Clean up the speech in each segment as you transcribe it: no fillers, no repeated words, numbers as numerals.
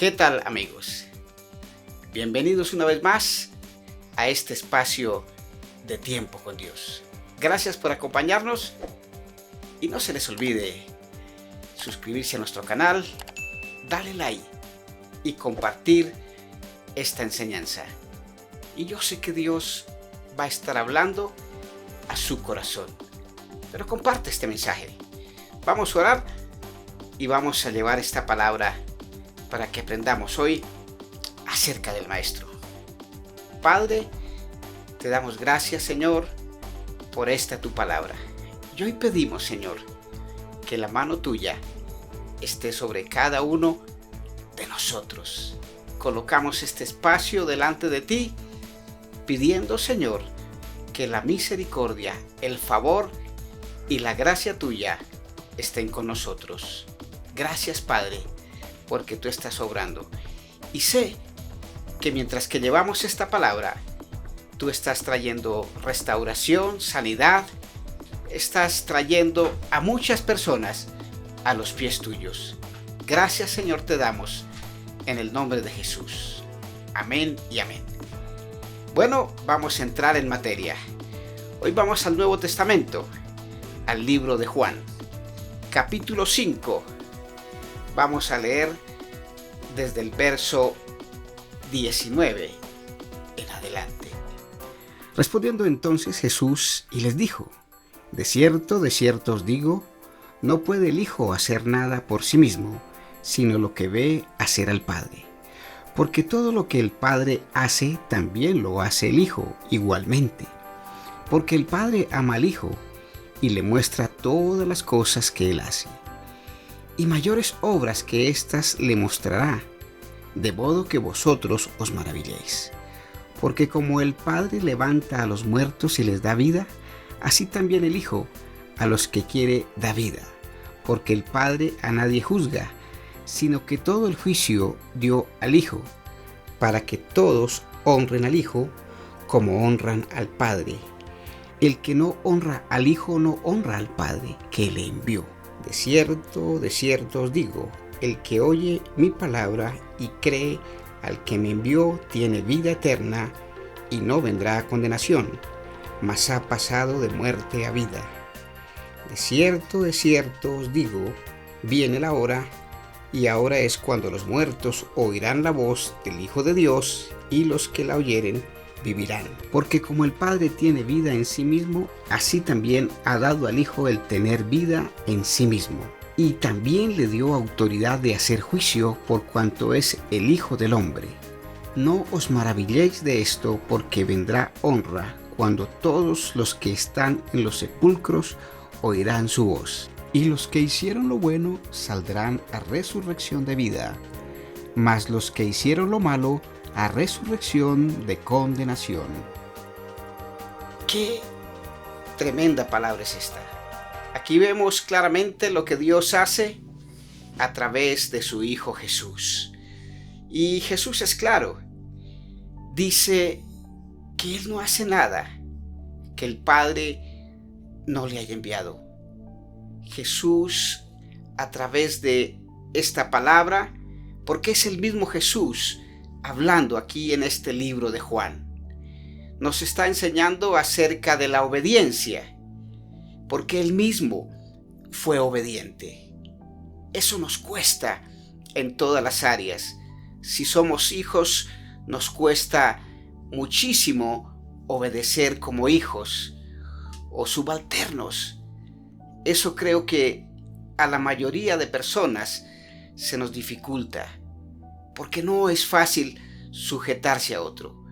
¿Qué tal, amigos? Bienvenidos una vez más a este espacio de tiempo con Dios. Gracias por acompañarnos y no se les olvide suscribirse a nuestro canal, darle like y compartir esta enseñanza. Y yo sé que Dios va a estar hablando a su corazón. Pero comparte este mensaje. Vamos a orar y vamos a llevar esta palabra para que aprendamos hoy acerca del Maestro. Padre, te damos gracias, Señor, por esta tu palabra. Y hoy pedimos, Señor, que la mano tuya esté sobre cada uno de nosotros. Colocamos este espacio delante de ti, pidiendo, Señor, que la misericordia, el favor y la gracia tuya estén con nosotros. Gracias, Padre, porque tú estás obrando. Y sé que mientras que llevamos esta palabra, tú estás trayendo restauración, sanidad, estás trayendo a muchas personas a los pies tuyos. Gracias, Señor, te damos en el nombre de Jesús. Amén y amén. Bueno, vamos a entrar en materia. Hoy vamos al Nuevo Testamento, al libro de Juan, capítulo 5. Vamos a leer desde el verso 19 en adelante. Respondiendo entonces Jesús y les dijo: de cierto os digo, no puede el Hijo hacer nada por sí mismo, sino lo que ve hacer al Padre. Porque todo lo que el Padre hace, también lo hace el Hijo igualmente. Porque el Padre ama al Hijo y le muestra todas las cosas que él hace. Y mayores obras que éstas le mostrará, de modo que vosotros os maravilléis. Porque como el Padre levanta a los muertos y les da vida, así también el Hijo a los que quiere da vida. Porque el Padre a nadie juzga, sino que todo el juicio dio al Hijo, para que todos honren al Hijo como honran al Padre. El que no honra al Hijo no honra al Padre que le envió. De cierto os digo, el que oye mi palabra y cree al que me envió tiene vida eterna y no vendrá a condenación, mas ha pasado de muerte a vida. De cierto os digo, viene la hora, y ahora es cuando los muertos oirán la voz del Hijo de Dios, y los que la oyeren vivirán. Porque como el Padre tiene vida en sí mismo, así también ha dado al Hijo el tener vida en sí mismo. Y también le dio autoridad de hacer juicio por cuanto es el Hijo del Hombre. No os maravilléis de esto, porque vendrá honra cuando todos los que están en los sepulcros oirán su voz. Y los que hicieron lo bueno saldrán a resurrección de vida, mas los que hicieron lo malo a resurrección de condenación. Qué tremenda palabra es esta. Aquí vemos claramente lo que Dios hace a través de su Hijo Jesús. Y Jesús es claro. Dice que Él no hace nada que el Padre no le haya enviado. Jesús, a través de esta palabra, porque es el mismo Jesús hablando aquí en este libro de Juan, nos está enseñando acerca de la obediencia, porque Él mismo fue obediente. Eso nos cuesta en todas las áreas. Si somos hijos, nos cuesta muchísimo obedecer como hijos o subalternos. Eso creo que a la mayoría de personas se nos dificulta, porque no es fácil sujetarse a otro.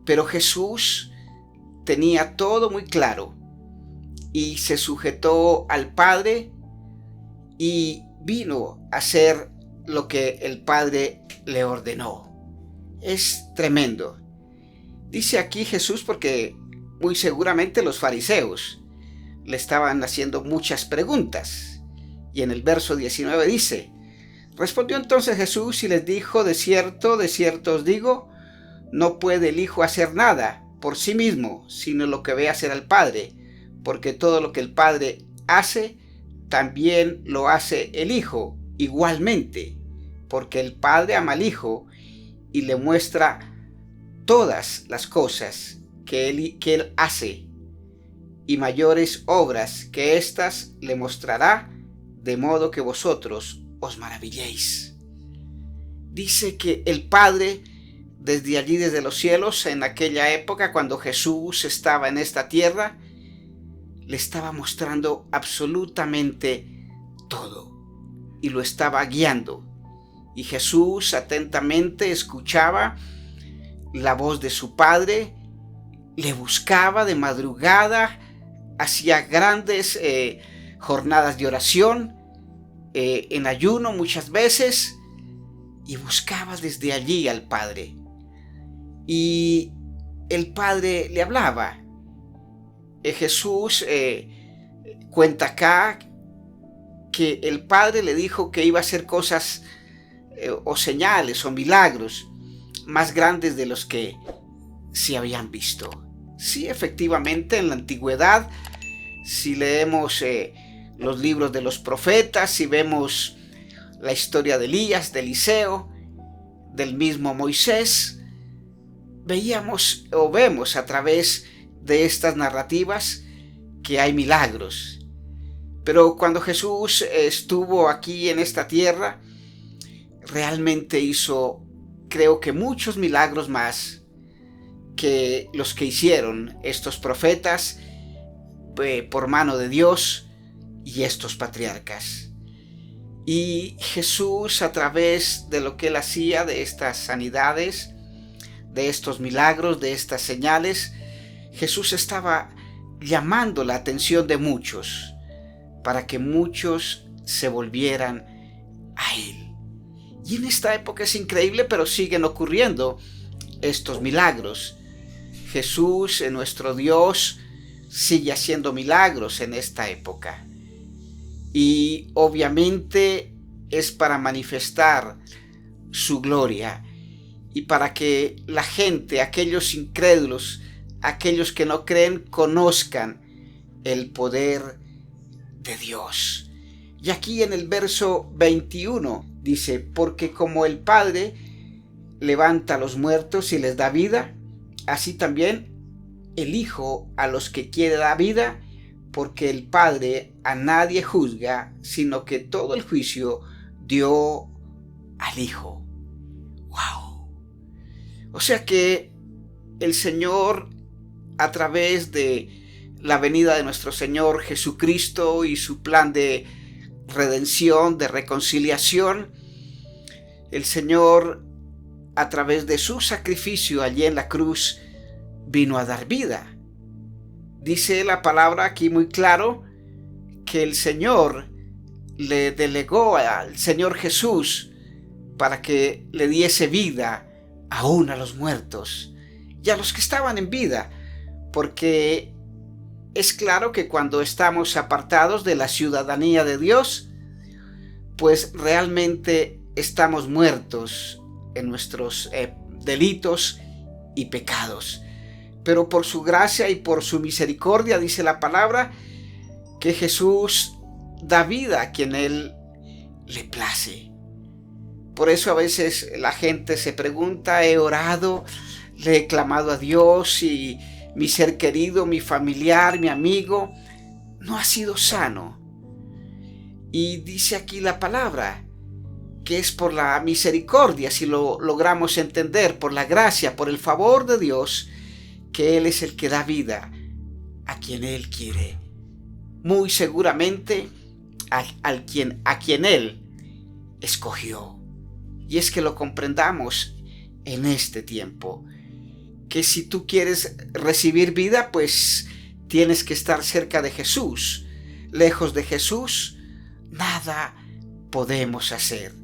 Pero Jesús tenía todo muy claro y se sujetó al Padre y vino a hacer lo que el Padre le ordenó. Es tremendo. Dice aquí Jesús porque muy seguramente los fariseos le estaban haciendo muchas preguntas. Y en el verso 19 dice: respondió entonces Jesús y les dijo: de cierto os digo, no puede el Hijo hacer nada por sí mismo, sino lo que ve hacer al Padre, porque todo lo que el Padre hace, también lo hace el Hijo igualmente. porque el Padre ama al Hijo y le muestra todas las cosas que él hace, y mayores obras que éstas le mostrará, de modo que vosotros os maravilléis. Dice que el Padre, desde allí, desde los cielos, en aquella época, cuando Jesús estaba en esta tierra, le estaba mostrando absolutamente todo y lo estaba guiando. Y Jesús atentamente escuchaba la voz de su Padre, le buscaba de madrugada, hacía grandes jornadas de oración, en ayuno muchas veces, y buscaba desde allí al Padre. Y el Padre le hablaba. Jesús cuenta acá que el Padre le dijo que iba a hacer cosas o señales o milagros más grandes de los que se habían visto. Sí, efectivamente, en la antigüedad, si leemos los libros de los profetas, si vemos la historia de Elías, de Eliseo, del mismo Moisés, veíamos o vemos a través de estas narrativas que hay milagros. Pero cuando Jesús estuvo aquí en esta tierra, realmente hizo, creo que muchos milagros más que los que hicieron estos profetas por mano de Dios y estos patriarcas. Y Jesús, a través de lo que él hacía, de estas sanidades, de estos milagros, de estas señales, Jesús estaba llamando la atención de muchos para que muchos se volvieran a él. Y en esta época es increíble, pero siguen ocurriendo estos milagros. Jesús, nuestro Dios, sigue haciendo milagros en esta época. Y obviamente es para manifestar su gloria y para que la gente, aquellos incrédulos, aquellos que no creen, conozcan el poder de Dios. Y aquí en el verso 21 dice: porque como el Padre levanta a los muertos y les da vida, así también el Hijo a los que quiere da vida, porque el Padre a nadie juzga, sino que todo el juicio dio al Hijo. ¡Wow! O sea que el Señor, a través de la venida de nuestro Señor Jesucristo y su plan de redención, de reconciliación, el Señor, a través de su sacrificio allí en la cruz, vino a dar vida. Dice la palabra aquí muy claro que el Señor le delegó al Señor Jesús para que le diese vida aún a los muertos y a los que estaban en vida, porque es claro que cuando estamos apartados de la ciudadanía de Dios, pues realmente estamos muertos en nuestros delitos y pecados. Pero por su gracia y por su misericordia, dice la palabra, que Jesús da vida a quien Él le place. Por eso a veces la gente se pregunta: he orado, le he clamado a Dios y mi ser querido, mi familiar, mi amigo, no ha sido sano. Y dice aquí la palabra que es por la misericordia, si lo logramos entender, por la gracia, por el favor de Dios, que Él es el que da vida a quien Él quiere. Muy seguramente a quien Él escogió. Y es que lo comprendamos en este tiempo, que si tú quieres recibir vida, pues tienes que estar cerca de Jesús. Lejos de Jesús, nada podemos hacer.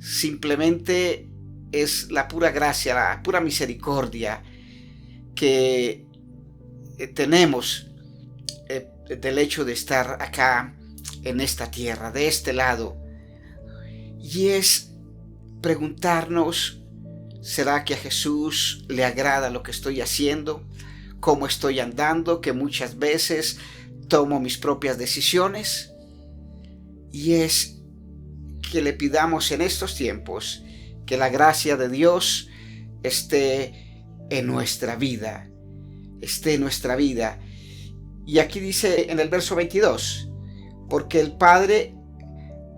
Simplemente es la pura gracia, la pura misericordia que tenemos del hecho de estar acá en esta tierra, de este lado. Y es preguntarnos: ¿será que a Jesús le agrada lo que estoy haciendo? ¿Cómo estoy andando? Que muchas veces tomo mis propias decisiones. Y es que le pidamos en estos tiempos que la gracia de Dios esté en nuestra vida, esté en nuestra vida. Y aquí dice en el verso 22, porque el Padre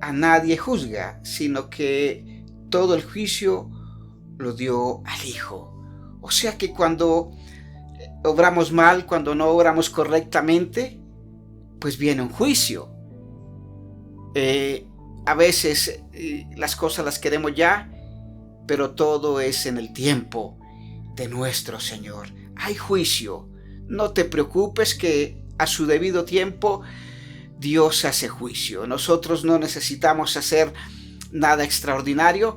a nadie juzga, sino que todo el juicio lo dio al Hijo. O sea que cuando obramos mal, cuando no obramos correctamente, pues viene un juicio. A veces las cosas las queremos ya, pero todo es en el tiempo de nuestro Señor. Hay juicio. No te preocupes que a su debido tiempo Dios hace juicio. Nosotros no necesitamos hacer nada extraordinario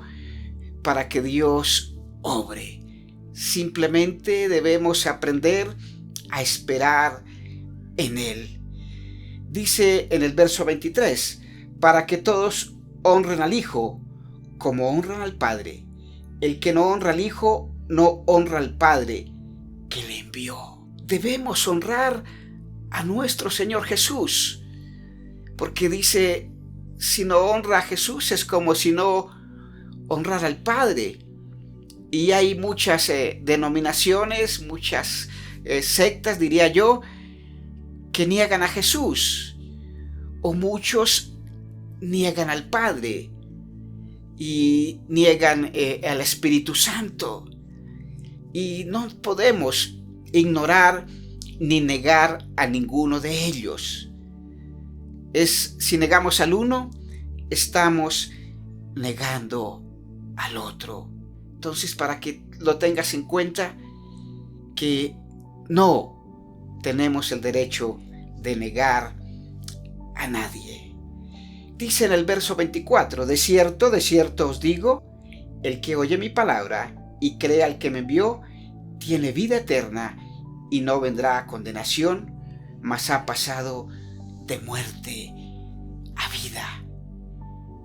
para que Dios obre. Simplemente debemos aprender a esperar en Él. Dice en el verso 23, para que todos honren al Hijo como honran al Padre. El que no honra al Hijo no honra al Padre que le envió. Debemos honrar a nuestro Señor Jesús, porque dice, si no honra a Jesús es como si no honrara al Padre. Y hay muchas denominaciones, muchas sectas, diría yo, que niegan a Jesús, o muchos niegan al Padre y niegan al Espíritu Santo. Y no podemos ignorar ni negar a ninguno de ellos. Si negamos al uno, estamos negando al otro. Entonces, para que lo tengas en cuenta, que no tenemos el derecho de negar a nadie. Dice en el verso 24, de cierto os digo, el que oye mi palabra y cree al que me envió, tiene vida eterna y no vendrá a condenación, mas ha pasado de muerte a vida.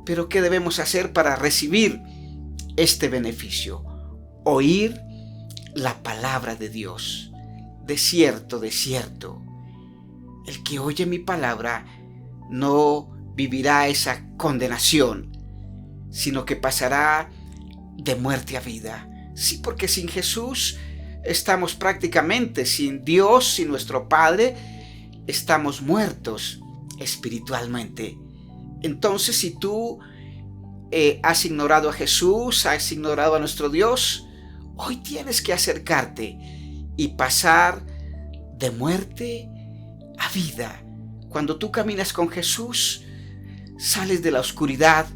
Pero ¿qué debemos hacer para recibir este beneficio? Oír la palabra de Dios. De cierto, el que oye mi palabra no vivirá esa condenación, sino que pasará de muerte a vida. Sí, porque sin Jesús estamos prácticamente, sin Dios, sin nuestro Padre, estamos muertos espiritualmente. Entonces, si tú has ignorado a Jesús, has ignorado a nuestro Dios, hoy tienes que acercarte y pasar de muerte a vida. Cuando tú caminas con Jesús, sales de la oscuridad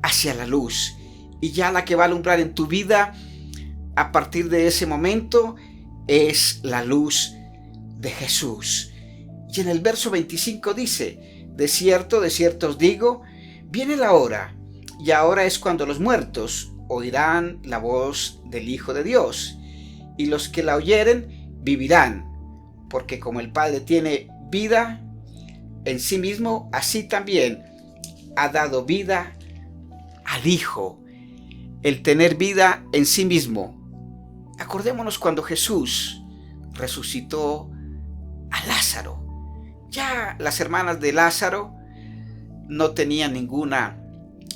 hacia la luz, y ya la que va a alumbrar en tu vida a partir de ese momento es la luz de Jesús. Y en el verso 25 dice, de cierto os digo, viene la hora, y ahora es cuando los muertos oirán la voz del Hijo de Dios, y los que la oyeren vivirán, porque como el Padre tiene vida en sí mismo, así también ha dado vida al Hijo. El tener vida en sí mismo. Acordémonos cuando Jesús resucitó a Lázaro. Ya las hermanas de Lázaro no tenían ninguna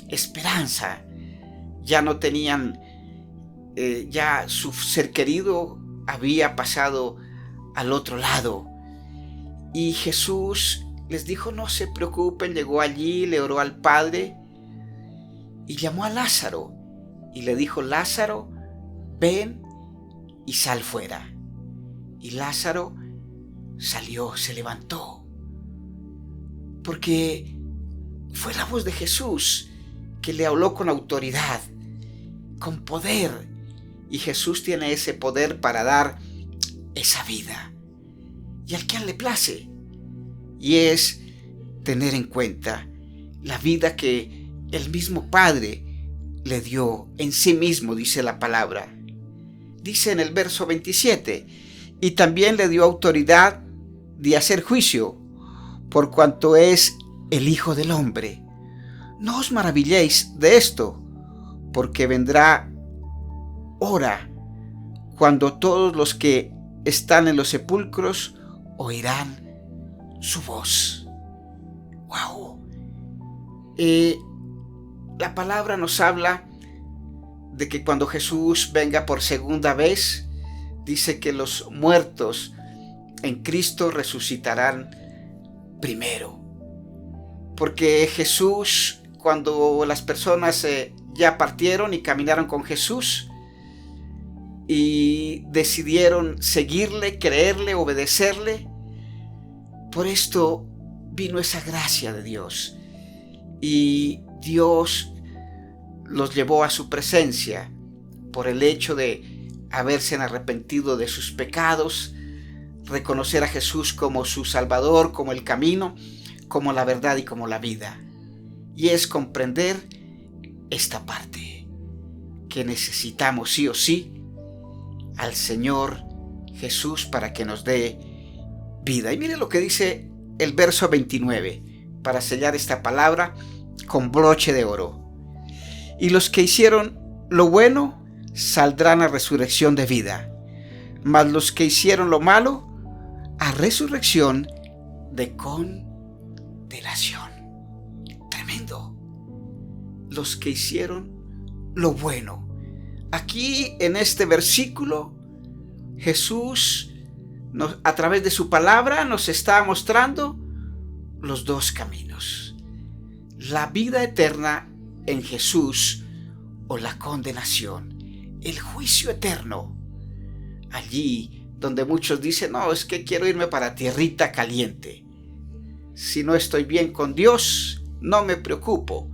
esperanza. Ya no tenían, ya su ser querido había pasado al otro lado. Y Jesús les dijo, no se preocupen, llegó allí, le oró al Padre y llamó a Lázaro y le dijo, Lázaro, ven y sal fuera. Y Lázaro salió, se levantó, porque fue la voz de Jesús que le habló con autoridad, con poder, y Jesús tiene ese poder para dar esa vida, y al que le place, y es tener en cuenta la vida que el mismo Padre le dio en sí mismo, dice la palabra. Dice en el verso 27, y también le dio autoridad de hacer juicio, por cuanto es el Hijo del Hombre. No os maravilléis de esto, porque vendrá hora cuando todos los que están en los sepulcros oirán su voz. ¡Wow! La palabra nos habla de que cuando Jesús venga por segunda vez, dice que los muertos en Cristo resucitarán primero. Porque Jesús, cuando las personas ya partieron y caminaron con Jesús y decidieron seguirle, creerle, obedecerle, por esto vino esa gracia de Dios. Y Dios los llevó a su presencia por el hecho de haberse arrepentido de sus pecados, reconocer a Jesús como su Salvador, como el camino, como la verdad y como la vida. Y es comprender esta parte, que necesitamos sí o sí al Señor Jesús para que nos dé vida. Y mire lo que dice el verso 29, para sellar esta palabra con broche de oro. Y los que hicieron lo bueno saldrán a resurrección de vida, mas los que hicieron lo malo a resurrección de condenación. Tremendo. Los que hicieron lo bueno. Aquí en este versículo, Jesús a través de su palabra nos está mostrando los dos caminos: la vida eterna en Jesús o la condenación, el juicio eterno. Allí donde muchos dicen, no, es que quiero irme para tierrita caliente. Si no estoy bien con Dios, no me preocupo,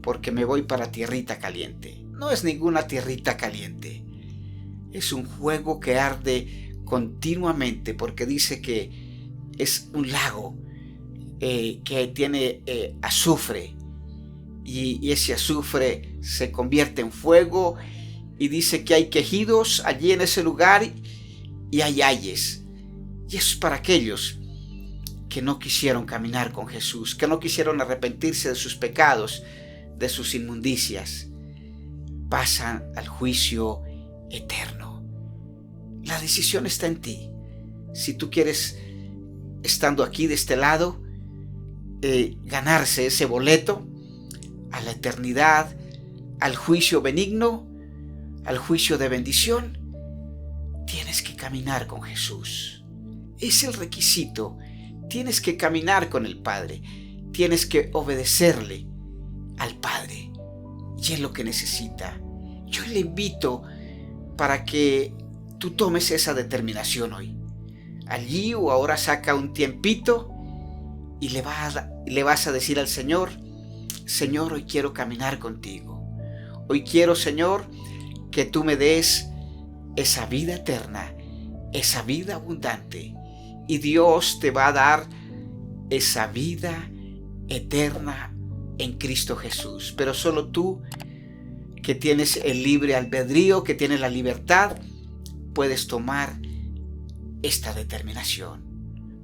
porque me voy para tierrita caliente. No es ninguna tierrita caliente. Es un fuego que arde continuamente, porque dice que es un lago que tiene azufre, y ese azufre se convierte en fuego, y dice que hay quejidos allí en ese lugar y hay ayes. Y eso es para aquellos que no quisieron caminar con Jesús, que no quisieron arrepentirse de sus pecados, de sus inmundicias. Pasan al juicio eterno. La decisión está en ti. Si tú quieres, estando aquí de este lado, ganarse ese boleto a la eternidad, al juicio benigno, al juicio de bendición, tienes que caminar con Jesús. Es el requisito. Tienes que caminar con el Padre. Tienes que obedecerle al Padre. Y es lo que necesita. Yo le invito para que tú tomes esa determinación hoy. Allí o ahora saca un tiempito y le vas a decir al Señor: Señor, hoy quiero caminar contigo. Hoy quiero, Señor, que tú me des esa vida eterna, esa vida abundante. Y Dios te va a dar esa vida eterna en Cristo Jesús. Pero solo tú, que tienes el libre albedrío, que tienes la libertad, puedes tomar esta determinación.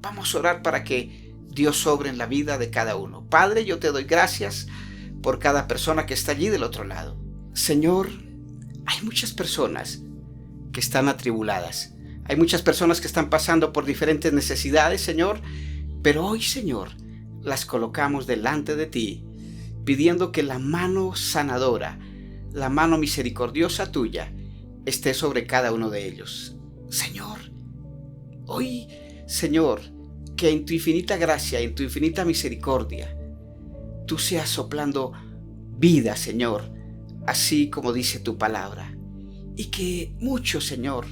Vamos a orar para que Dios obre en la vida de cada uno. Padre, yo te doy gracias por cada persona que está allí del otro lado. Señor, hay muchas personas que están atribuladas. Hay muchas personas que están pasando por diferentes necesidades, Señor. Pero hoy, Señor, las colocamos delante de ti, pidiendo que la mano sanadora, la mano misericordiosa tuya, esté sobre cada uno de ellos. Señor, hoy, Señor, que en tu infinita gracia, en tu infinita misericordia, tú seas soplando vida, Señor, así como dice tu palabra. Y que muchos, Señor,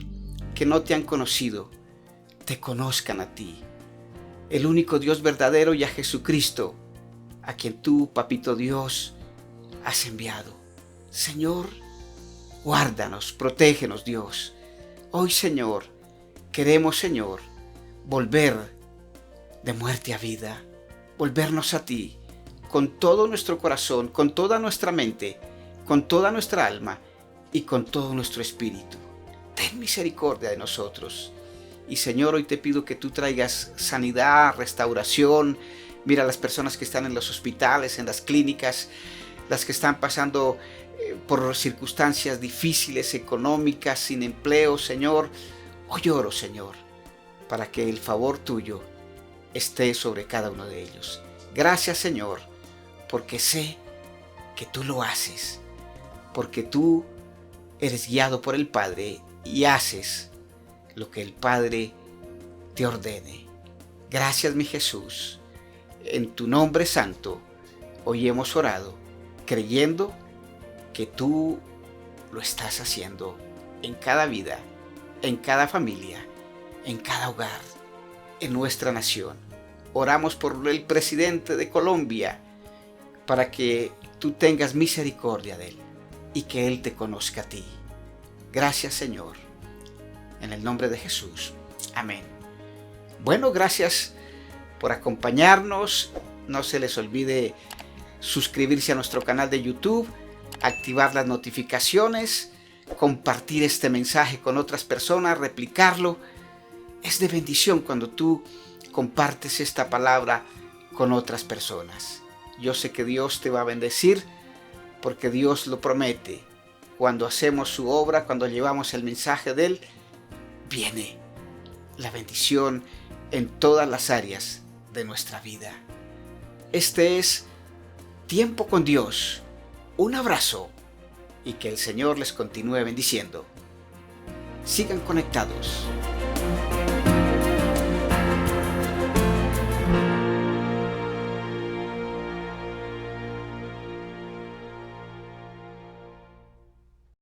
que no te han conocido, te conozcan a ti, el único Dios verdadero, y a Jesucristo, a quien tú, Papito Dios, has enviado. Señor, guárdanos, protégenos, Dios. Hoy, Señor, queremos, Señor, volver de muerte a vida, volvernos a ti, con todo nuestro corazón, con toda nuestra mente, con toda nuestra alma y con todo nuestro espíritu. Ten misericordia de nosotros. Y Señor, hoy te pido que tú traigas sanidad, restauración. Mira a las personas que están en los hospitales, en las clínicas, las que están pasando por circunstancias difíciles, económicas, sin empleo, Señor. Hoy oro, Señor, para que el favor tuyo esté sobre cada uno de ellos. Gracias, Señor, porque sé que tú lo haces, porque tú eres guiado por el Padre y haces lo que el Padre te ordene. Gracias, mi Jesús. En tu nombre santo, hoy hemos orado, creyendo que tú lo estás haciendo en cada vida, en cada familia, en cada hogar, en nuestra nación. Oramos por el presidente de Colombia para que tú tengas misericordia de él y que él te conozca a ti. Gracias, Señor. En el nombre de Jesús. Amén. Bueno, gracias por acompañarnos. No se les olvide suscribirse a nuestro canal de YouTube, activar las notificaciones, compartir este mensaje con otras personas, replicarlo. Es de bendición cuando tú compartes esta palabra con otras personas. Yo sé que Dios te va a bendecir porque Dios lo promete. Cuando hacemos su obra, cuando llevamos el mensaje de Él, viene la bendición en todas las áreas de nuestra vida. Este es Tiempo con Dios. Un abrazo y que el Señor les continúe bendiciendo. Sigan conectados.